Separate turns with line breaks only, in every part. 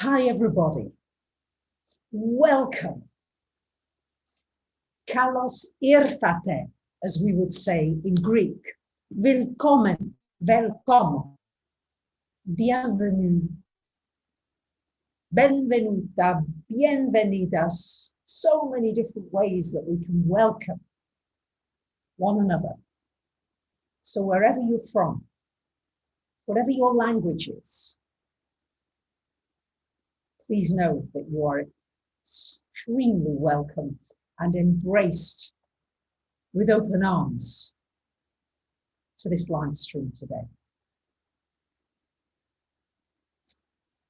Hi, everybody. Welcome. Kalos irtate, as we would say in Greek. Willkommen, welcome. Bienvenue. Benvenuta, bienvenidas. So many different ways that we can welcome one another. So wherever you're from, whatever your language is, please know that you are extremely welcome and embraced with open arms to this live stream today.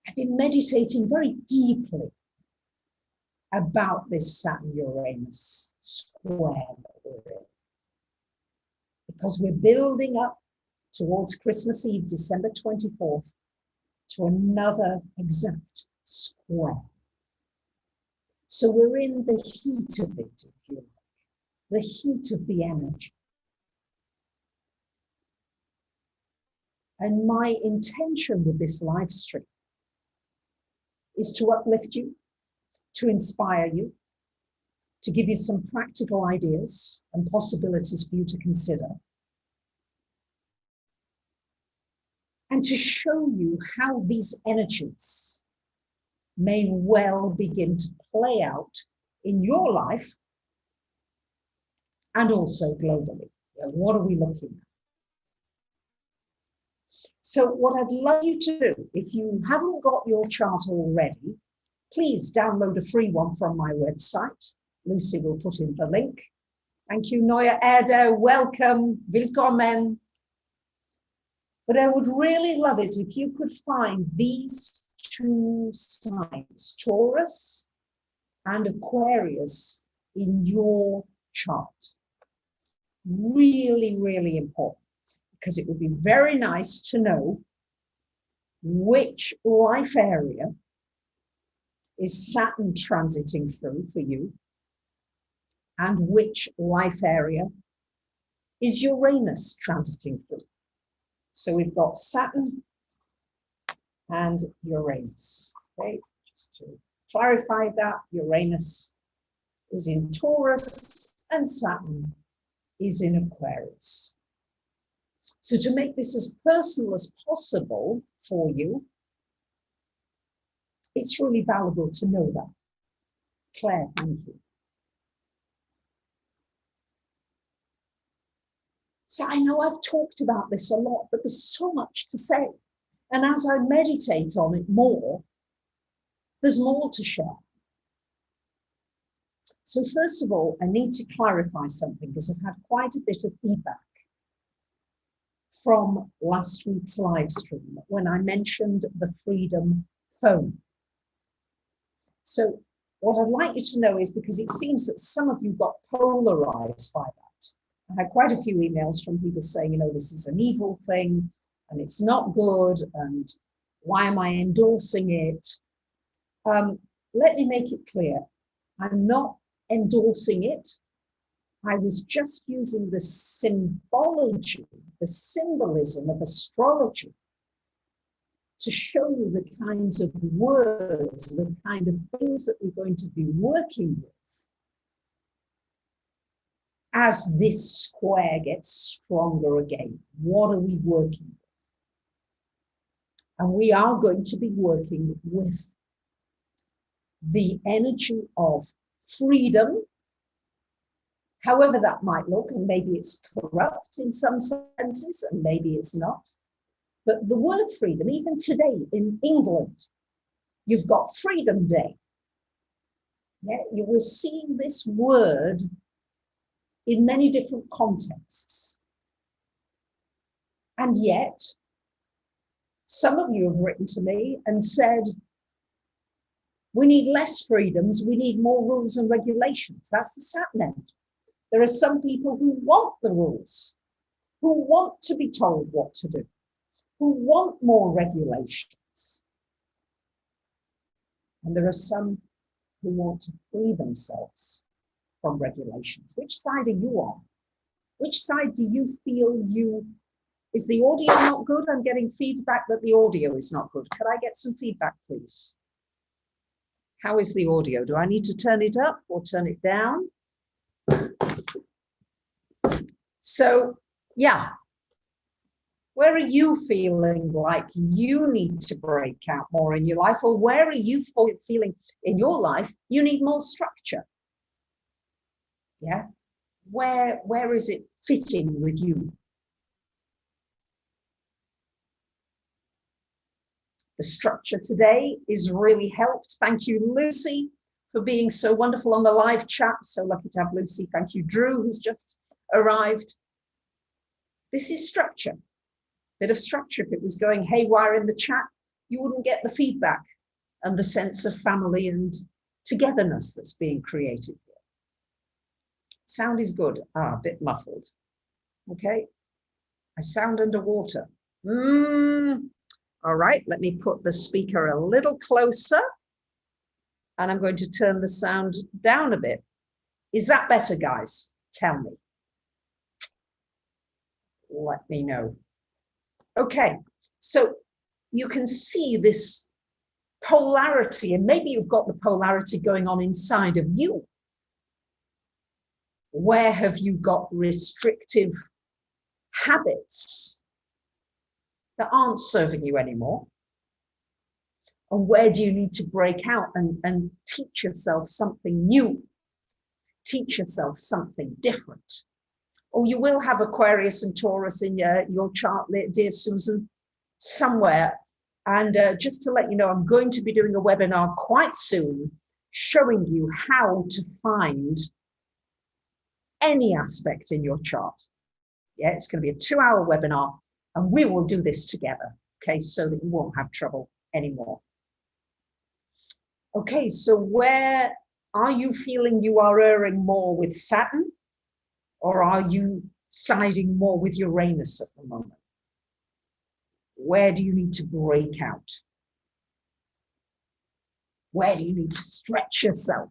I've been meditating very deeply about this Saturn-Uranus square that we're in, because we're building up towards Christmas Eve, December 24th, to another exact square. So we're in the heat of it, if you like, the heat of the energy. And my intention with this live stream is to uplift you, to inspire you, to give you some practical ideas and possibilities for you to consider, and to show you how these energies may well begin to play out in your life and also globally. What are we looking at? So what I'd love you to do, if you haven't got your chart already, please download a free one from my website. Lucy will put in the link. Thank you, Neue Erde. Welcome. Willkommen. But I would really love it if you could find these two signs, Taurus and Aquarius, in your chart. Really, really important, because it would be very nice to know which life area is Saturn transiting through for you, and which life area is Uranus transiting through. So we've got Saturn and Uranus. Okay, just to clarify that, Uranus is in Taurus and Saturn is in Aquarius. So to make this as personal as possible for you, it's really valuable to know that. Claire, thank you. So I know I've talked about this a lot, but there's so much to say. And as I meditate on it more, there's more to share. So first of all, I need to clarify something, because I've had quite a bit of feedback from last week's live stream when I mentioned the Freedom phone. So what I'd like you to know is, because it seems that some of you got polarized by that. I had quite a few emails from people saying, you know, this is an evil thing and it's not good, and why am I endorsing it? Let me make it clear. I'm not endorsing it. I was just using the symbology, the symbolism of astrology to show you the kinds of words, the kind of things that we're going to be working with as this square gets stronger again. What are we working with? And we are going to be working with the energy of freedom, however that might look, and maybe it's corrupt in some senses, and maybe it's not. But the word freedom, even today in England, you've got Freedom Day. Yeah, you were seeing this word in many different contexts. And yet, some of you have written to me and said, we need less freedoms, we need more rules and regulations. That's the Saturn end. There are some people who want the rules, who want to be told what to do, who want more regulations. And there are some who want to free themselves from regulations. Which side are you on? Which side do you feel you... Is the audio not good? I'm getting feedback that the audio is not good. Could I get some feedback, please? How is the audio? Do I need to turn it up or turn it down? So, yeah. Where are you feeling like you need to break out more in your life? Or where are you feeling in your life you need more structure? Yeah. Where is it fitting with you? The structure today is really helped. Thank you, Lucy, for being so wonderful on the live chat. So lucky to have Lucy. Thank you, Drew, who's just arrived. This is structure. Bit of structure. If it was going haywire in the chat, you wouldn't get the feedback and the sense of family and togetherness that's being created here. Sound is good. A bit muffled. Okay. I sound underwater. All right, let me put the speaker a little closer and I'm going to turn the sound down a bit. Is that better, guys? Tell me. Let me know. Okay, so you can see this polarity, and maybe you've got the polarity going on inside of you. Where have you got restrictive habits that aren't serving you anymore? And where do you need to break out and teach yourself something new? Teach yourself something different. Or you will have Aquarius and Taurus in your chart, dear Susan, somewhere. And just to let you know, I'm going to be doing a webinar quite soon showing you how to find any aspect in your chart. Yeah, it's going to be a 2-hour webinar, and we will do this together, okay, so that you won't have trouble anymore. Okay, so where are you feeling you are erring more with Saturn, or are you siding more with Uranus at the moment? Where do you need to break out? Where do you need to stretch yourself?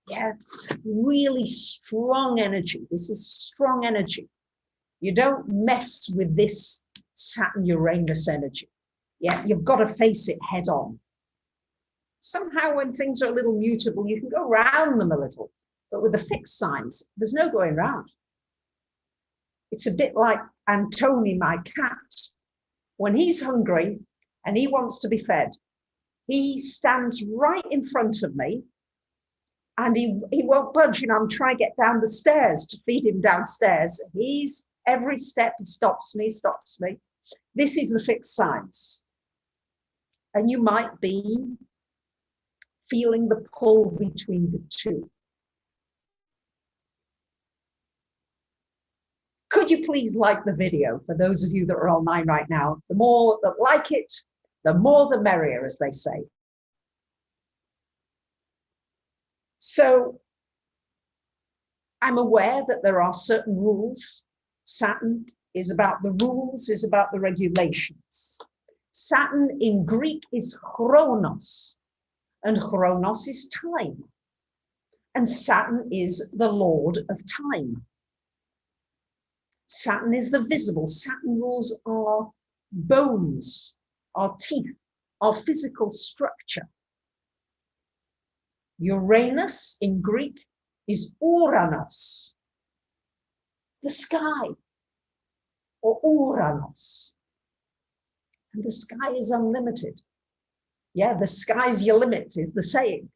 Yeah, really strong energy. This is strong energy. You don't mess with this Saturn-Uranus energy. Yeah, you've got to face it head on. Somehow when things are a little mutable, you can go around them a little. But with the fixed signs, there's no going around. It's a bit like Antony, my cat. When he's hungry and he wants to be fed, he stands right in front of me and he won't budge. You know, I'm trying to get down the stairs to feed him downstairs. Every step he stops me. This is the fixed signs. And you might be feeling the pull between the two. Could you please like the video for those of you that are online right now? The more that like it, the more the merrier, as they say. So I'm aware that there are certain rules. Saturn is about the rules, is about the regulations. Saturn in Greek is chronos, and chronos is time. And Saturn is the lord of time. Saturn is the visible. Saturn rules our bones, our teeth, our physical structure. Uranus in Greek is Uranus, the sky, or Uranus. And the sky is unlimited. Yeah, the sky's your limit is the saying.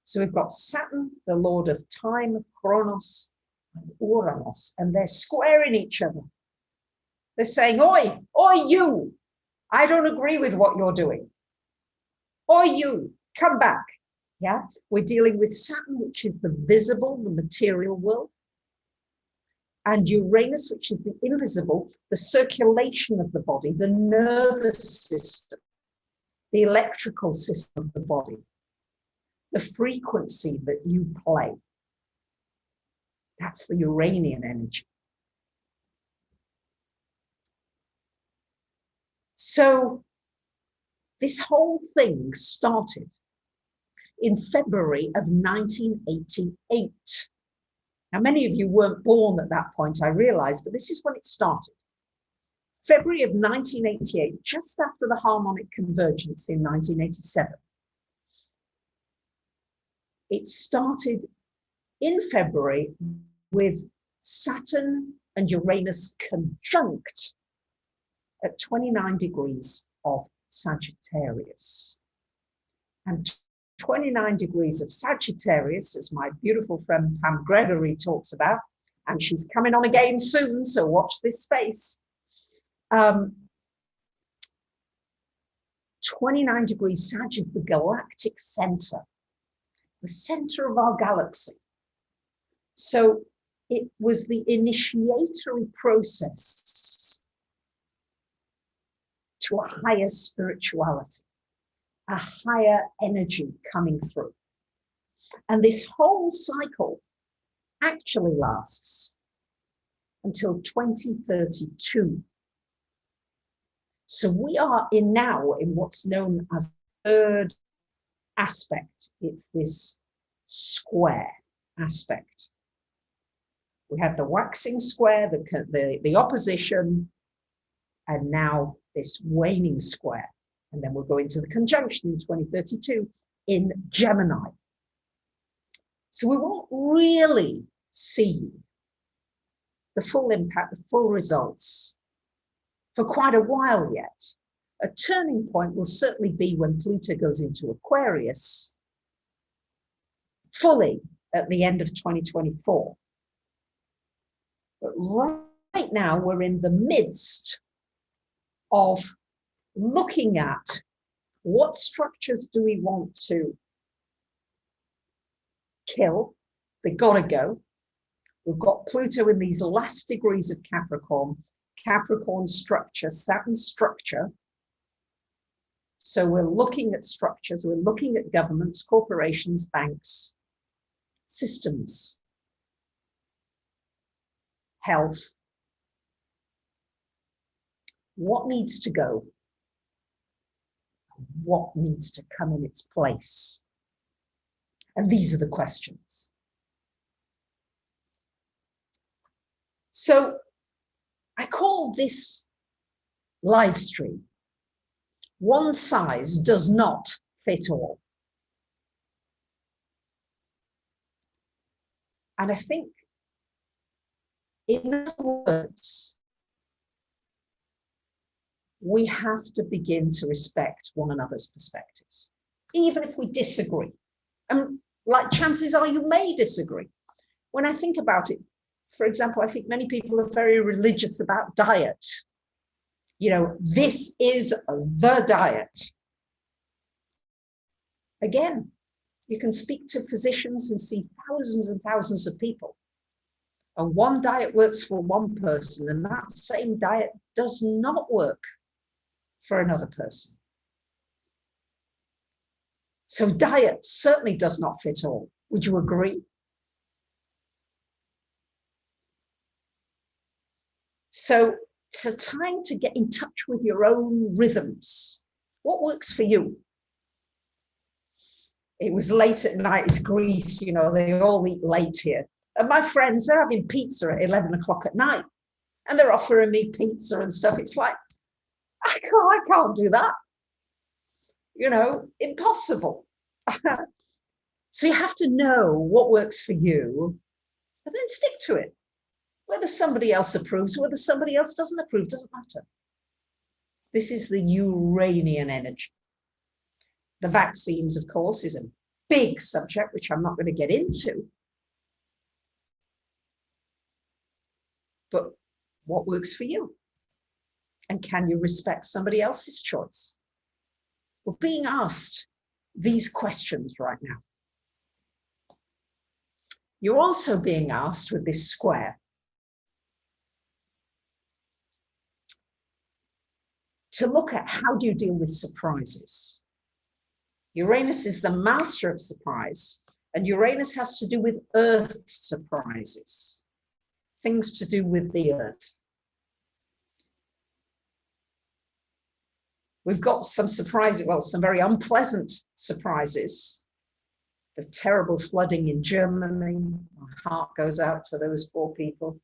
So we've got Saturn, the lord of time, Chronos, and Uranus, and they're squaring each other. They're saying, oi, you, I don't agree with what you're doing. Oi, you, come back. Yeah, we're dealing with Saturn, which is the visible, the material world, and Uranus, which is the invisible, the circulation of the body, the nervous system, the electrical system of the body, the frequency that you play. That's the Uranian energy. So this whole thing started in February of 1988. Now, many of you weren't born at that point, I realize, but this is when it started. February of 1988, just after the harmonic convergence in 1987. It started in February with Saturn and Uranus conjunct at 29 degrees of Sagittarius. And 29 degrees of Sagittarius, as my beautiful friend Pam Gregory talks about, and she's coming on again soon, so watch this space. 29 degrees Sag is the galactic center. It's the center of our galaxy. So it was the initiatory process to a higher spirituality, a higher energy coming through. And this whole cycle actually lasts until 2032. So we are now in what's known as the third aspect. It's this square aspect. We had the waxing square, the opposition, and now this waning square. And then we'll go into the conjunction in 2032 in Gemini. So we won't really see the full impact, the full results for quite a while yet. A turning point will certainly be when Pluto goes into Aquarius fully at the end of 2024. But right now we're in the midst of looking at what structures do we want to kill. They've got to go. We've got Pluto in these last degrees of Capricorn, Capricorn structure, Saturn structure. So we're looking at structures, we're looking at governments, corporations, banks, systems, health. What needs to go? What needs to come in its place? And these are the questions. So I call this live stream, one size does not fit all. And I think, in other words, we have to begin to respect one another's perspectives, even if we disagree. And like chances are you may disagree. When I think about it, for example, I think many people are very religious about diet. You know, this is the diet. Again, you can speak to physicians who see thousands and thousands of people. And one diet works for one person, and that same diet does not work for another person. So diet certainly does not fit all. Would you agree? So it's a time to get in touch with your own rhythms. What works for you? It was late at night, it's Greece, you know, they all eat late here. And my friends, they're having pizza at 11 o'clock at night. And they're offering me pizza and stuff. It's like, I can't do that. You know, impossible. So you have to know what works for you and then stick to it. Whether somebody else approves, whether somebody else doesn't approve, doesn't matter. This is the Uranian energy. The vaccines, of course, is a big subject, which I'm not going to get into. But what works for you? And can you respect somebody else's choice? We're being asked these questions right now. You're also being asked with this square to look at how do you deal with surprises. Uranus is the master of surprise, and Uranus has to do with earth surprises, things to do with the earth. We've got some surprises, well, some very unpleasant surprises. The terrible flooding in Germany, my heart goes out to those poor people.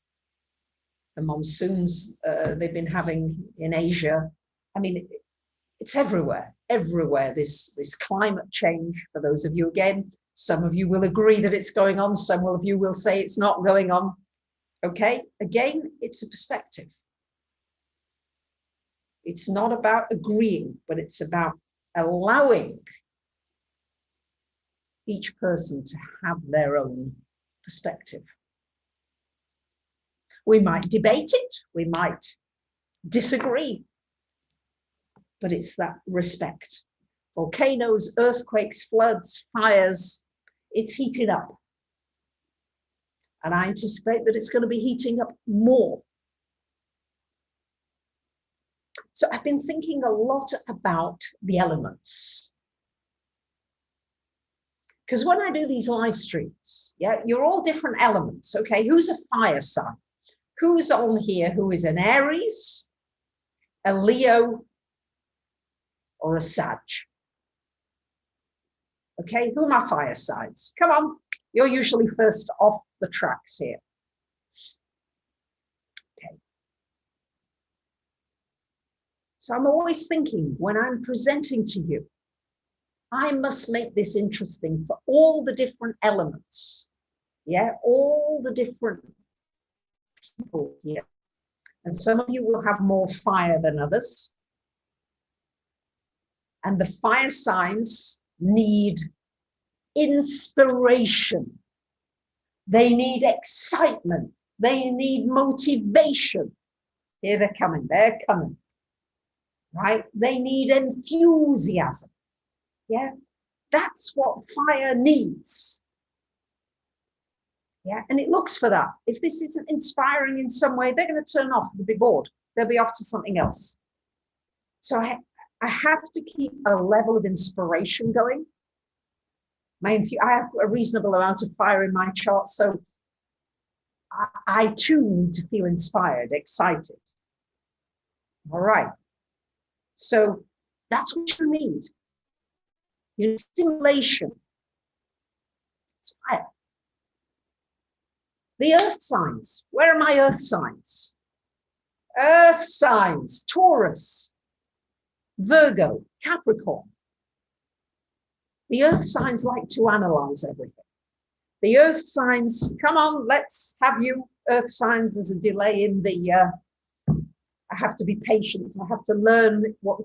The monsoons they've been having in Asia. I mean, it's everywhere, everywhere. This climate change, for those of you, again, Some of you will agree that it's going on. Some of you will say it's not going on. Okay, again, it's a perspective. It's not about agreeing, but it's about allowing each person to have their own perspective. We might debate it, we might disagree, but it's that respect. Volcanoes, earthquakes, floods, fires, it's heated up. And I anticipate that it's going to be heating up more. So I've been thinking a lot about the elements. Because when I do these live streams, yeah, you're all different elements. Okay, who's a fire sign? Who's on here who is an Aries, a Leo, or a Sag? Okay, who are my fire signs? Come on, you're usually first off the tracks here. Okay. So I'm always thinking when I'm presenting to you, I must make this interesting for all the different elements. Yeah, all the different people here. And some of you will have more fire than others. And the fire signs need inspiration. They need excitement. They need motivation. Here they're coming, right? They need enthusiasm. Yeah, that's what fire needs. Yeah, and it looks for that. If this isn't inspiring in some way, they're going to turn off, they'll be bored. They'll be off to something else. So I have to keep a level of inspiration going. I have a reasonable amount of fire in my chart, so I too need to feel inspired, excited. All right. So that's what you need. You need stimulation. It's fire. The earth signs. Where are my earth signs? Earth signs, Taurus, Virgo, Capricorn. The earth signs like to analyze everything. The earth signs, come on, let's have you, earth signs. There's a delay in the, I have to be patient. I have to learn what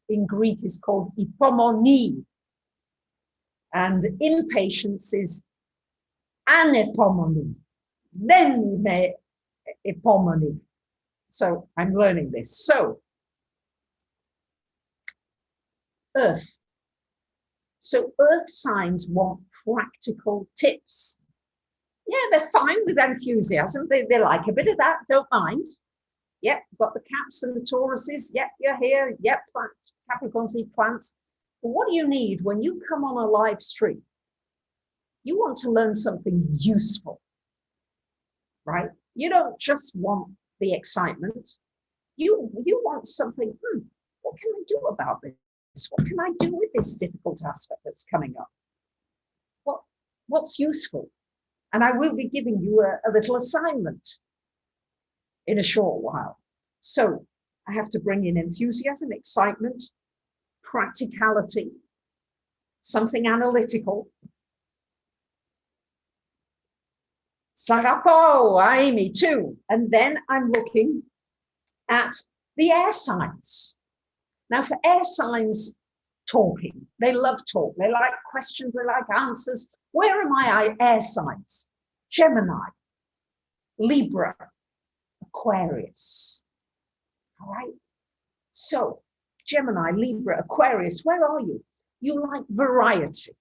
in Greek is called hypomone. And impatience is anepomone. Then hypomone. So I'm learning this. So, earth. So earth signs want practical tips. Yeah, they're fine with enthusiasm. They like a bit of that, don't mind. Yep, got the Caps and the Tauruses. Yep, you're here. Yep, Capricorns need plants. But what do you need when you come on a live stream? You want to learn something useful, right? You don't just want the excitement. You want something, what can I do about this? What can I do with this difficult aspect that's coming up? What's useful? And I will be giving you a little assignment in a short while. So I have to bring in enthusiasm, excitement, practicality, something analytical. Sagapo, Amy too. And then I'm looking at the air signs. Now for air signs, talking. They love talk. They like questions. They like answers. Where are my air signs? Gemini, Libra, Aquarius. All right. So Gemini, Libra, Aquarius, where are you? You like variety.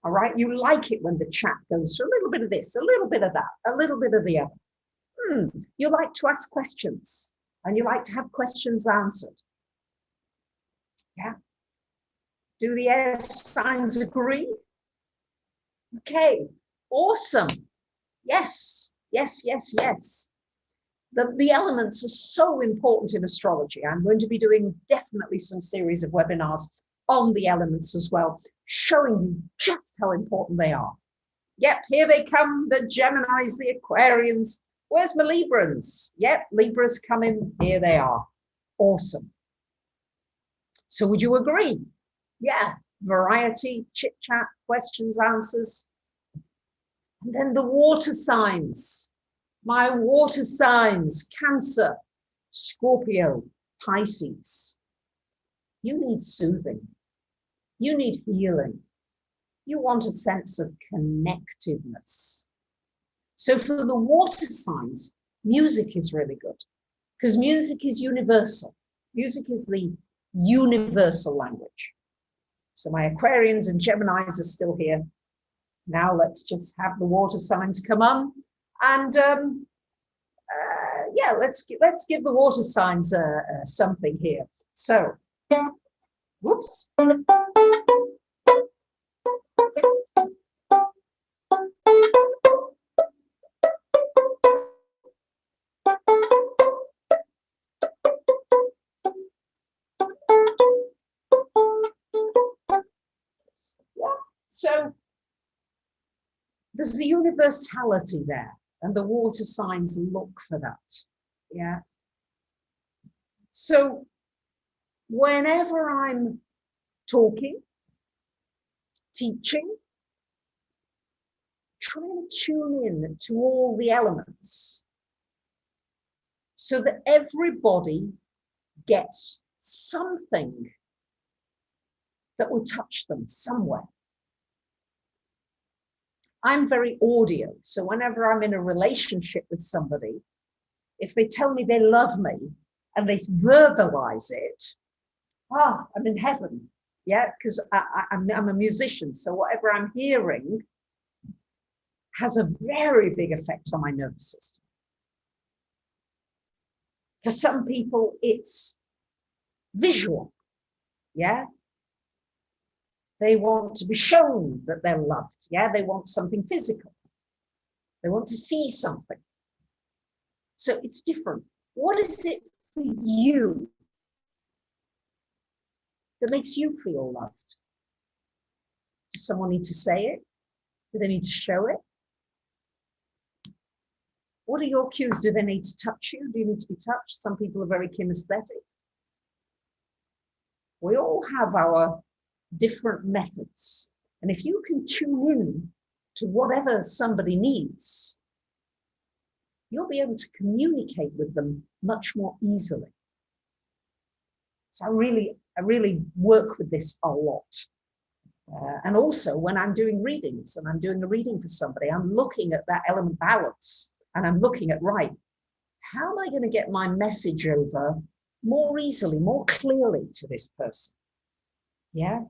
All right. You like it when the chat goes through a little bit of this, a little bit of that, a little bit of the other. You like to ask questions and you like to have questions answered. Yeah. Do the air signs agree? Okay. Awesome. Yes. Yes, yes, yes. The elements are so important in astrology. I'm going to be doing definitely some series of webinars on the elements as well, showing you just how important they are. Yep, here they come, the Geminis, the Aquarians. Where's my Librans? Yep, Libras coming, here they are. Awesome. So would you agree? Yeah, variety, chit chat, questions, answers. And then the water signs. My water signs: Cancer, Scorpio, Pisces. You need soothing. You need healing. You want a sense of connectedness. So for the water signs, music is really good, because music is universal. Music is the universal language. So my Aquarians and Geminis are still here. Now let's just have the water signs come on, and yeah, let's give the water signs something here. So, whoops. So there's the universality there, and the water signs look for that. Yeah. So whenever I'm talking, teaching, trying to tune in to all the elements so that everybody gets something that will touch them somewhere. I'm very audio, so whenever I'm in a relationship with somebody, if they tell me they love me and they verbalize it, I'm in heaven. Yeah, because I'm a musician, so whatever I'm hearing has a very big effect on my nervous system. For some people, it's visual. Yeah. They want to be shown that they're loved. Yeah, they want something physical. They want to see something. So it's different. What is it for you that makes you feel loved? Does someone need to say it? Do they need to show it? What are your cues? Do they need to touch you? Do you need to be touched? Some people are very kinesthetic. We all have our different methods. And if you can tune in to whatever somebody needs, you'll be able to communicate with them much more easily. So I really work with this a lot. And also when I'm doing readings and I'm doing a reading for somebody, I'm looking at that element balance and I'm looking at, right, how am I going to get my message over more easily, more clearly to this person? Yeah.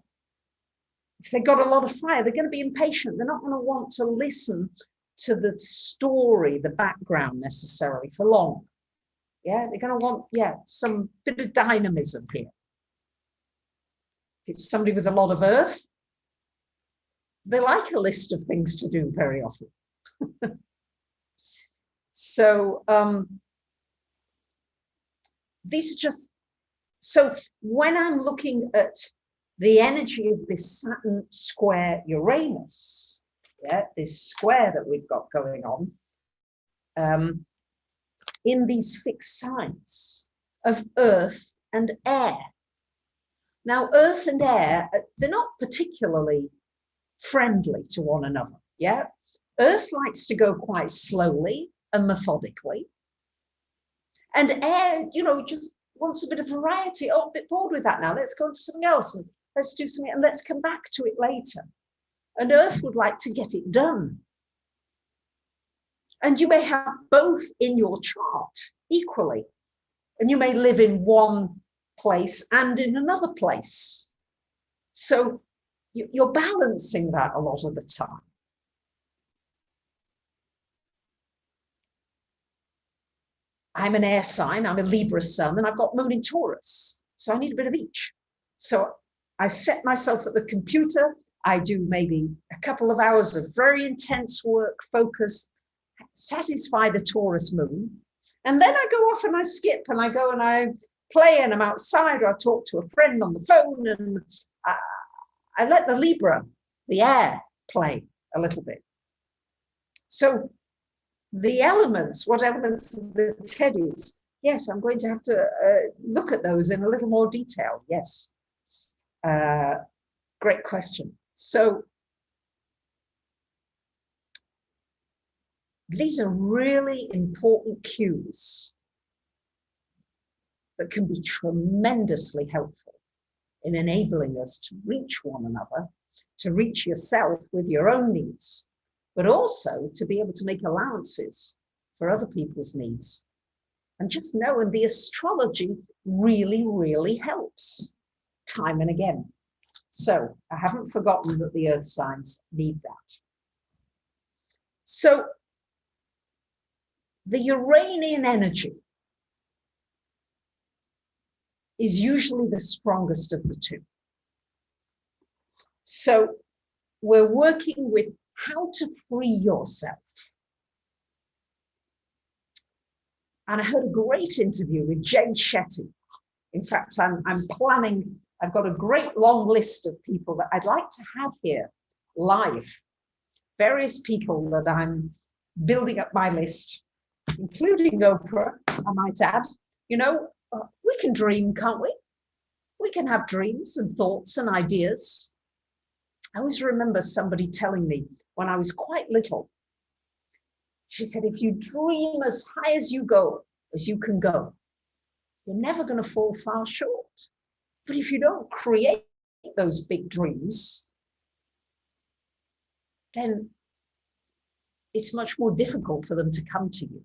If they've got a lot of fire, they're going to be impatient. They're not going to want to listen to the story, the background necessarily for long. Yeah, they're going to want, some bit of dynamism here. If it's somebody with a lot of earth, they like a list of things to do very often. So these are just, so when I'm looking at the energy of this Saturn square Uranus, this square that we've got going on, in these fixed signs of earth and air. Now, earth and air, they're not particularly friendly to one another. Yeah, earth likes to go quite slowly and methodically, and air, just wants a bit of variety. Oh, a bit bored with that now. Let's go on to something else, and let's do something, and let's come back to it later. And earth would like to get it done. And you may have both in your chart equally, and you may live in one place and in another place. So you're balancing that a lot of the time. I'm an air sign, I'm a Libra sun, and I've got moon in Taurus. So I need a bit of each. So I set myself at the computer. I do maybe a couple of hours of very intense work, focus, satisfy the Taurus moon. And then I go off and I skip and I go and I play and I'm outside, or I talk to a friend on the phone, and I let the Libra, the air, play a little bit. So the elements, what elements of the teddies? Yes, I'm going to have to look at those in a little more detail. Yes. Great question. So these are really important cues that can be tremendously helpful in enabling us to reach one another, to reach yourself with your own needs, but also to be able to make allowances for other people's needs. And just know, and the astrology really, really helps time and again. So I haven't forgotten that the earth signs need that. So the Uranian energy is usually the strongest of the two. So we're working with how to free yourself. And I heard a great interview with Jefferson. In fact, I'm planning, I've got a great long list of people that I'd like to have here live. Various people that I'm building up my list, including Oprah, I might add. You know, we can dream, can't we? We can have dreams and thoughts and ideas. I always remember somebody telling me when I was quite little, she said, if you dream as high as you can go, you're never going to fall far short. But if you don't create those big dreams, then it's much more difficult for them to come to you.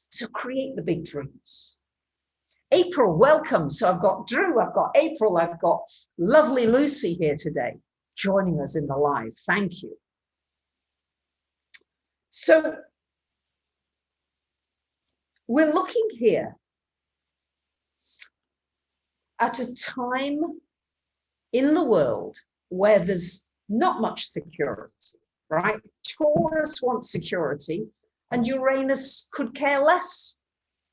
So create the big dreams. April, welcome. So I've got Drew, I've got April, I've got lovely Lucy here today, joining us in the live. Thank you. So we're looking here at a time in the world where there's not much security, right? Taurus wants security and Uranus could care less.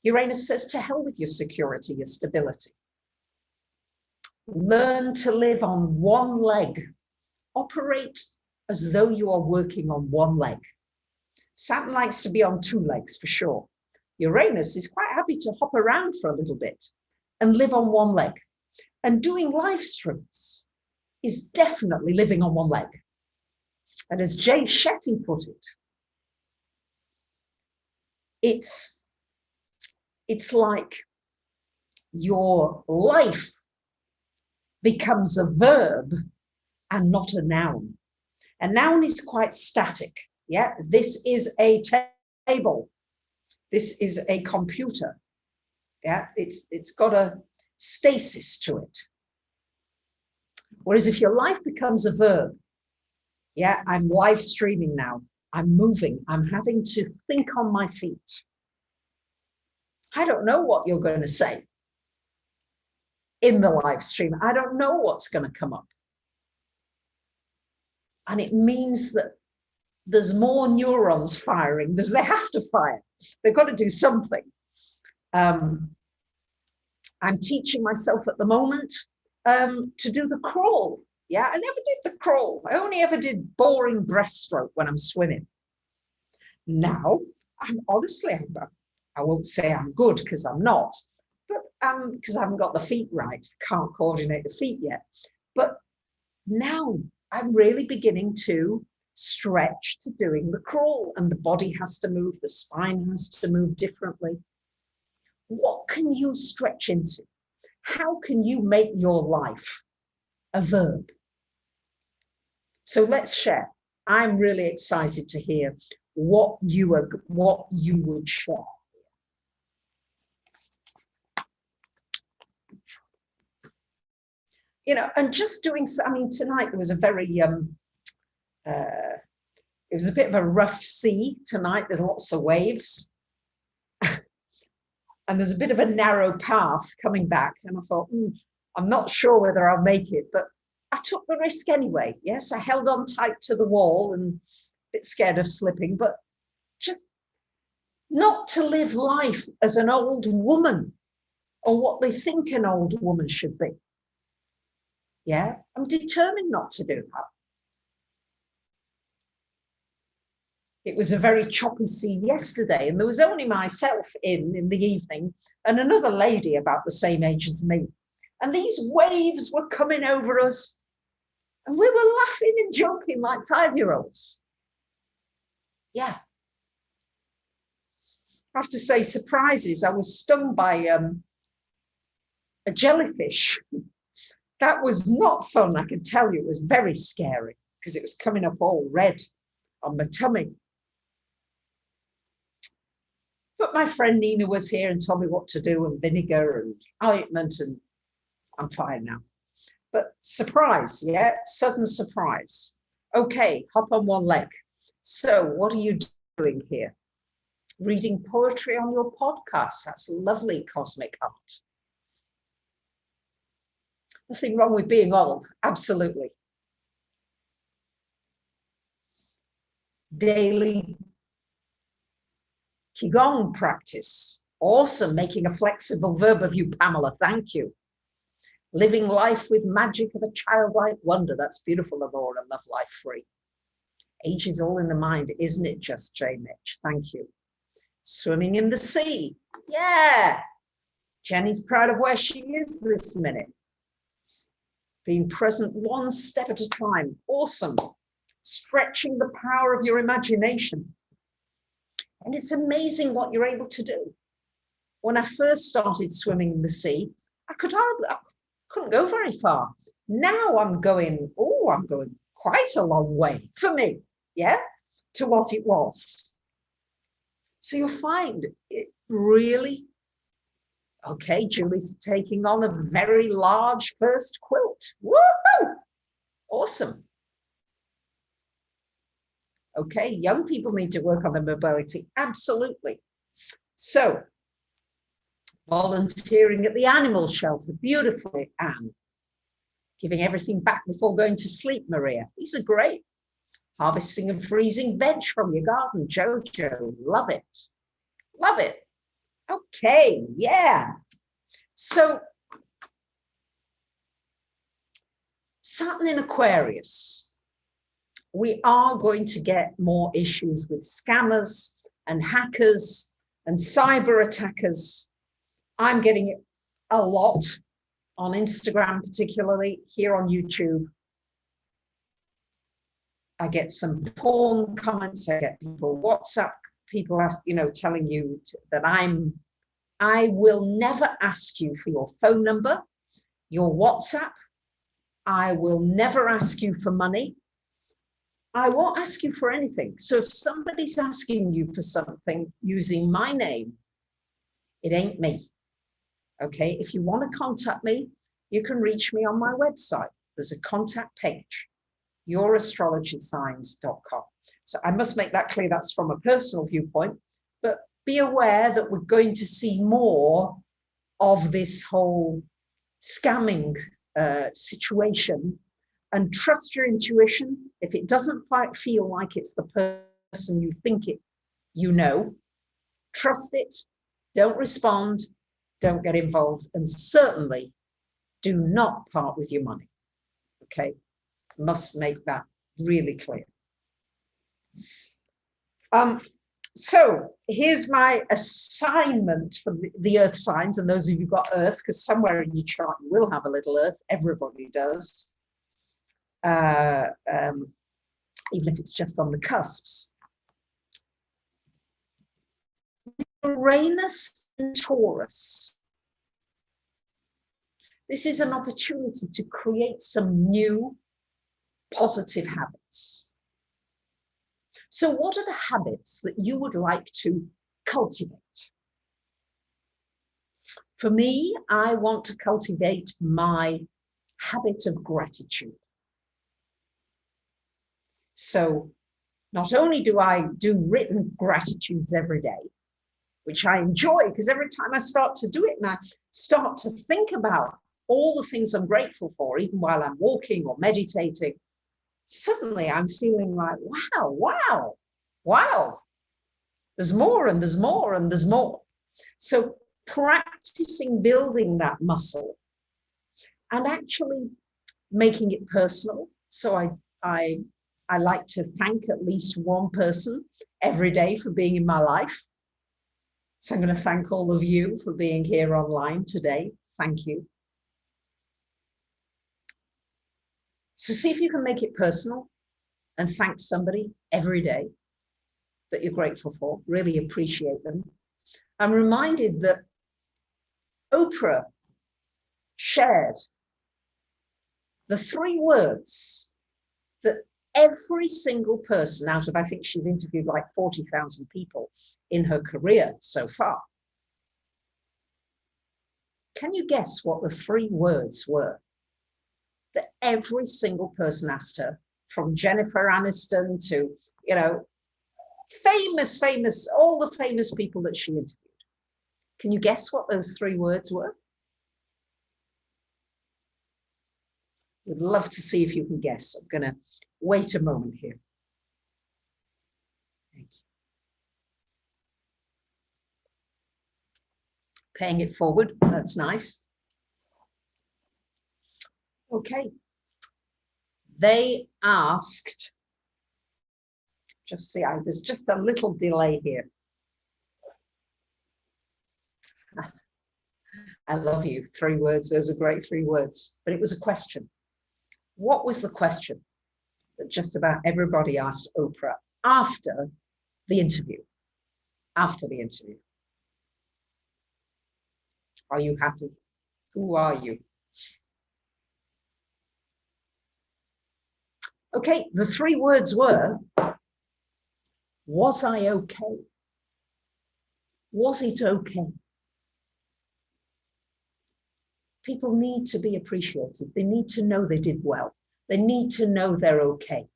Uranus says, to hell with your security, your stability. Learn to live on one leg. Operate as though you are working on one leg. Saturn likes to be on two legs for sure. Uranus is quite happy to hop around for a little bit and live on one leg. And doing live streams is definitely living on one leg. And as Jay Shetty put it, it's like your life becomes a verb and not a noun. A noun is quite static. Yeah, this is a table. This is a computer. Yeah, it's got a stasis to it. Whereas if your life becomes a verb, yeah, I'm live streaming now. I'm moving. I'm having to think on my feet. I don't know what you're going to say in the live stream. I don't know what's going to come up. And it means that there's more neurons firing. They have to fire. They've got to do something. I'm teaching myself at the moment to do the crawl. Yeah, I never did the crawl. I only ever did boring breaststroke when I'm swimming. Now, I won't say I'm good because I'm not, but because I haven't got the feet right. Can't coordinate the feet yet. But now I'm really beginning to stretch to doing the crawl, and the body has to move, the spine has to move differently. What can you stretch into? How can you make your life a verb? So let's share. I'm really excited to hear what you would share. You know, and just doing, I mean, tonight there was a very, it was a bit of a rough sea tonight. There's lots of waves. And there's a bit of a narrow path coming back. And I thought, I'm not sure whether I'll make it, but I took the risk anyway. Yes, I held on tight to the wall and a bit scared of slipping, but just not to live life as an old woman or what they think an old woman should be. Yeah, I'm determined not to do that. It was a very choppy sea yesterday, and there was only myself in the evening and another lady about the same age as me. And these waves were coming over us. And we were laughing and joking like 5-year-olds. Yeah. I have to say, surprises. I was stung by a jellyfish. That was not fun, I can tell you. It was very scary because it was coming up all red on my tummy. But my friend Nina was here and told me what to do, and vinegar and ointment, and I'm fine now. But surprise, yeah, sudden surprise. Okay, hop on one leg. So what are you doing here? Reading poetry on your podcast. That's lovely cosmic art. Nothing wrong with being old, absolutely. Daily Qigong practice. Awesome, making a flexible verb of you, Pamela, thank you. Living life with magic of a childlike wonder. That's beautiful, Laura, love life free. Age is all in the mind, isn't it just, J. Mitch? Thank you. Swimming in the sea. Yeah. Jenny's proud of where she is this minute. Being present one step at a time. Awesome. Stretching the power of your imagination. And it's amazing what you're able to do. When I first started swimming in the sea, I couldn't go very far. Now I'm going quite a long way for me, yeah, to what it was. So you'll find it really, okay, Julie's taking on a very large first quilt. Woo-hoo! Awesome. Okay, young people need to work on their mobility, absolutely. So, volunteering at the animal shelter, beautifully, Anne. Giving everything back before going to sleep, Maria. These are great. Harvesting and freezing veg from your garden, Jojo, love it. Love it. Okay, yeah. So, Saturn in Aquarius. We are going to get more issues with scammers and hackers and cyber attackers. I'm getting it a lot on Instagram, particularly here on YouTube. I get some porn comments. I get people WhatsApp, people ask, telling you that I will never ask you for your phone number, your WhatsApp. I will never ask you for money. I won't ask you for anything. So if somebody's asking you for something using my name, it ain't me. Okay, if you want to contact me, you can reach me on my website. There's a contact page, yourastrologysigns.com. So I must make that clear, that's from a personal viewpoint, but be aware that we're going to see more of this whole scamming situation, and trust your intuition. If it doesn't quite feel like it's the person you think it, trust it, don't respond, don't get involved, and certainly do not part with your money. Okay, must make that really clear. So here's my assignment for the earth signs, and those of you who've got earth, because somewhere in your chart you will have a little earth, everybody does, even if it's just on the cusps. Uranus and Taurus. This is an opportunity to create some new positive habits. So what are the habits that you would like to cultivate? For me, I want to cultivate my habit of gratitude. So not only do I do written gratitudes every day, which I enjoy, because every time I start to do it and I start to think about all the things I'm grateful for, even while I'm walking or meditating, suddenly I'm feeling like, wow, there's more and there's more and there's more. So practicing building that muscle and actually making it personal. So I like to thank at least one person every day for being in my life. So I'm going to thank all of you for being here online today. Thank you. So see if you can make it personal and thank somebody every day that you're grateful for, really appreciate them. I'm reminded that Oprah shared the 3 words that every single person out of, I think she's interviewed like 40,000 people in her career so far. Can you guess what the 3 words were that every single person asked her, from Jennifer Aniston to, you know, famous, all the famous people that she interviewed? Can you guess what those 3 words were? Would love to see if you can guess. I'm going to wait a moment here. Thank you. Paying it forward, that's nice. Okay. They asked, just see, there's just a little delay here. I love you. 3 words, those are great 3 words. But it was a question. What was the question that just about everybody asked Oprah after the interview? After the interview. Are you happy? Who are you? Okay, the 3 words were, was I okay? Was it okay? People need to be appreciated. They need to know they did well. They need to know they're okay.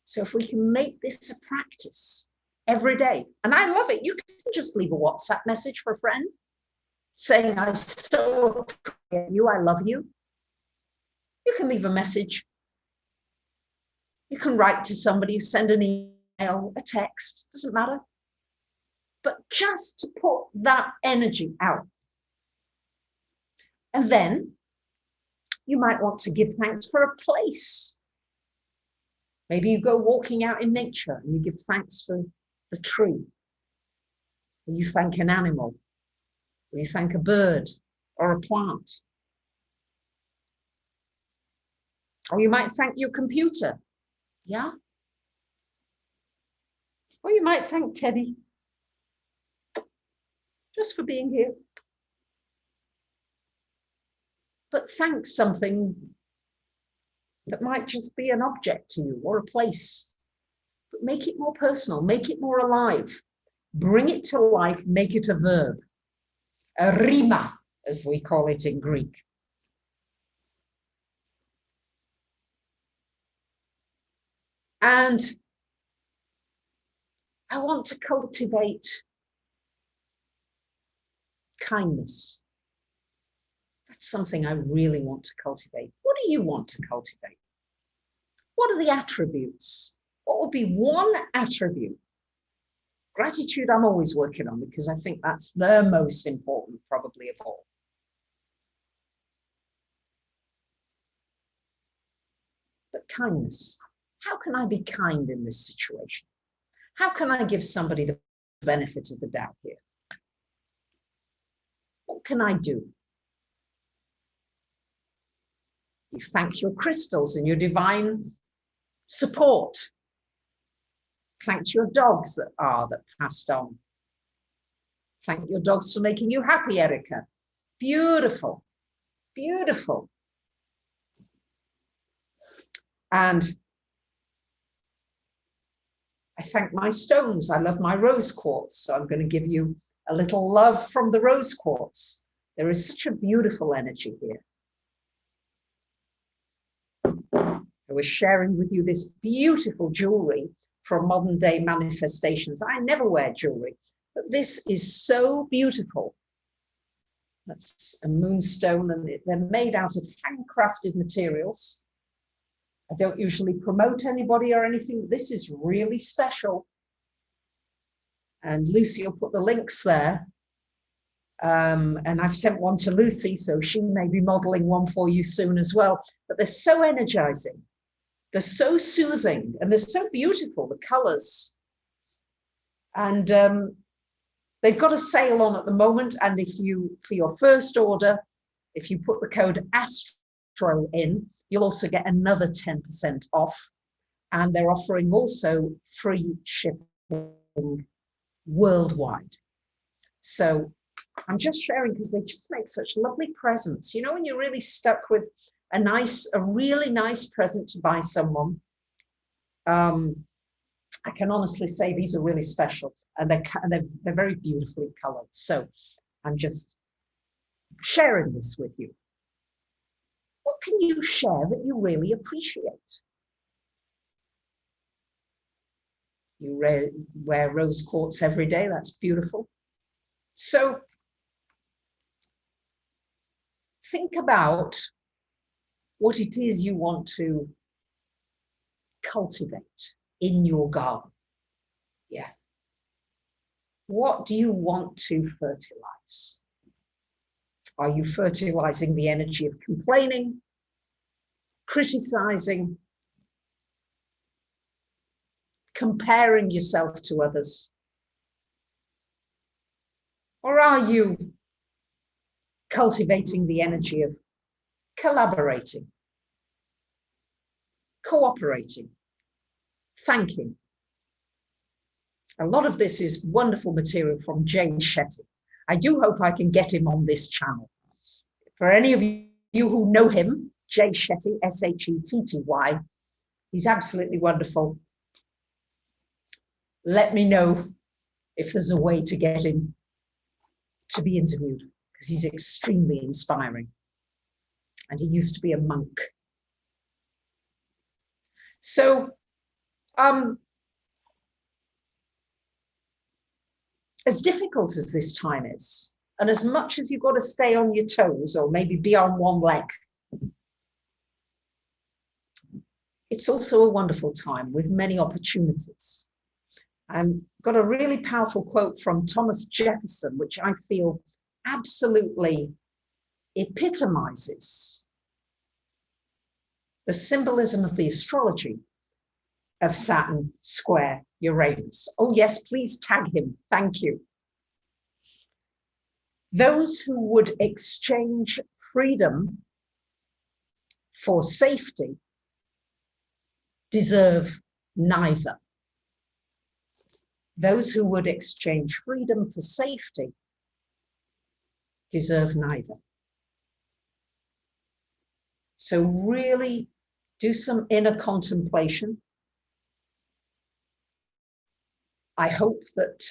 So if we can make this a practice every day, and I love it, you can just leave a WhatsApp message for a friend saying, I so appreciate you, I love you. You can leave a message. You can write to somebody, send an email, a text, doesn't matter. But just to put that energy out. And then you might want to give thanks for a place. Maybe you go walking out in nature and you give thanks for the tree. Or you thank an animal. Or you thank a bird or a plant. Or you might thank your computer. Yeah? Or you might thank Teddy just for being here. But thank something that might just be an object to you or a place. But make it more personal, make it more alive. Bring it to life, make it a verb. A rima, as we call it in Greek. And I want to cultivate kindness. That's something I really want to cultivate. What do you want to cultivate? What are the attributes? What would be one attribute? Gratitude I'm always working on because I think that's the most important probably of all. But kindness. How can I be kind in this situation? How can I give somebody the benefit of the doubt here? What can I do? You thank your crystals and your divine support. Thank your dogs that passed on. Thank your dogs for making you happy, Erica. Beautiful, beautiful. And I thank my stones. I love my rose quartz. So I'm going to give you a little love from the rose quartz. There is such a beautiful energy here. I was sharing with you this beautiful jewelry from modern day manifestations. I never wear jewelry, but this is so beautiful. That's a moonstone, and they're made out of handcrafted materials. I don't usually promote anybody or anything. This is really special. And Lucy will put the links there. And I've sent one to Lucy, so she may be modeling one for you soon as well. But they're so energizing. They're so soothing, and they're so beautiful, the colors. And they've got a sale on at the moment. And if you, for your first order, if you put the code ASTRO in, you'll also get another 10% off. And they're offering also free shipping worldwide. So I'm just sharing because they just make such lovely presents. You know, when you're really stuck with a really nice present to buy someone, I can honestly say these are really special, and they're very beautifully colored. So I'm just sharing this with you. What can you share that you really appreciate? You wear rose quartz every day. That's beautiful. So think about what it is you want to cultivate in your garden. Yeah. What do you want to fertilize? Are you fertilizing the energy of complaining, criticizing, comparing yourself to others? Or are you cultivating the energy of collaborating, cooperating, thanking? A lot of this is wonderful material from Jay Shetty. I do hope I can get him on this channel. For any of you who know him, Jay Shetty, S-H-E-T-T-Y, he's absolutely wonderful. Let me know if there's a way to get him to be interviewed, because he's extremely inspiring. And he used to be a monk. So, as difficult as this time is, and as much as you've got to stay on your toes or maybe be on one leg, it's also a wonderful time with many opportunities. I've got a really powerful quote from Thomas Jefferson, which I feel absolutely epitomizes the symbolism of the astrology of Saturn square Uranus. Oh yes, please tag him. Thank you. Those who would exchange freedom for safety deserve neither. Those who would exchange freedom for safety deserve neither. So really do some inner contemplation. I hope that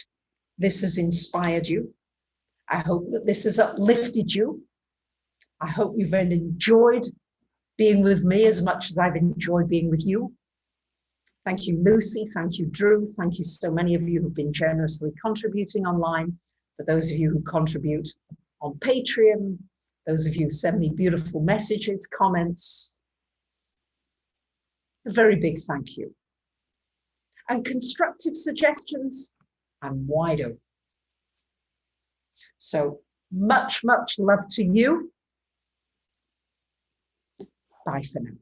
this has inspired you. I hope that this has uplifted you. I hope you've enjoyed being with me as much as I've enjoyed being with you. Thank you, Lucy. Thank you, Drew. Thank you, so many of you who've been generously contributing online. For those of you who contribute on Patreon, those of you who send me beautiful messages, comments, a very big thank you. And constructive suggestions, I'm wide open. So much, much love to you. Bye for now.